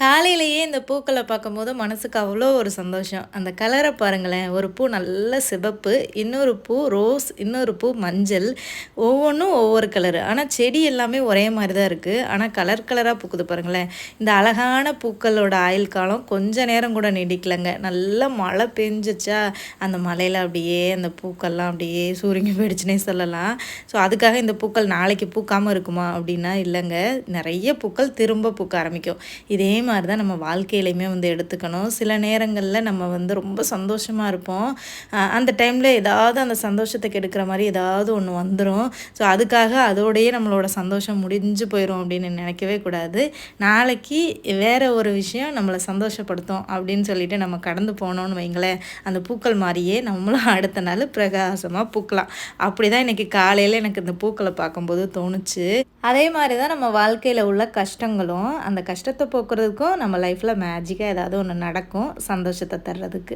காலையிலேயே இந்த பூக்கள பார்க்கும்போது மனசுக்கு அவ்வளோ ஒரு சந்தோஷம். அந்த கலர பாருங்களேன். ஒரு பூ நல்ல சிவப்பு, இன்னொரு பூ ரோஸ், இன்னொரு பூ மஞ்சள். ஒவ்வொன்னும் ஒவ்வொரு கலரு. ஆனா செடி எல்லாமே ஒரே மாரி தான் இருக்கு. ஆனா கலர் கலரா பூக்குது பாருங்களேன். இந்த அழகான பூக்களோட ஆயுள் காலம் கொஞ்ச நேரம் கூட நீடிக்கலங்க. நல்லா மழை பெஞ்சுச்சா, அந்த மழையில அப்படியே அந்த பூக்கள்லாம் அப்படியே சுருங்கி போயிடுச்சுன்னே சொல்லலாம். ஸோ அதுக்காக இந்த பூக்கள் நாளைக்கு பூக்காம இருக்குமா அப்படின்னா இல்லங்க. நெறைய பூக்கள் திரும்ப பூக்க ஆரம்பிக்கும். இதே மாரி தான் நம்ம வாழ்க்கையிலையுமே எடுத்துக்கணும். சில நேரங்கள்ல நம்ம ரொம்ப சந்தோஷமா இருப்போம். அந்த டைம்ல ஏதாவது அந்த சந்தோஷத்த கெடுக்கிற மாரி ஏதாவது ஒண்ணு வந்துரும். ஸோ அதுக்காக அதோடயே நம்மளோட சந்தோஷம் முடிஞ்சு போயிரும் அப்படின்னு நினைக்கவே கூடாது. நாளைக்கு வேற ஒரு விஷயம் நம்மள சந்தோஷப்படுத்தும் அப்படின்னு சொல்லிட்டு நம்ம கடந்து போனோம்னு வைங்களேன், அந்த பூக்கள் மாரியே நம்மளும் அடுத்த நாள் பிரகாசமா பூக்கலாம். அப்படிதான் இன்னைக்கு காலையில எனக்கு இந்த பூக்கள பார்க்கும்போது தோணுச்சு. அதே மாரி தான் நம்ம வாழ்க்கையில உள்ள கஷ்டங்களும், அந்த கஷ்டத்த போக்குறதுக்கும் நம்ம லைஃப்ல மேஜிக்கா ஏதாவது ஒண்ணு நடக்கும், சந்தோஷத்த தர்றதுக்கு.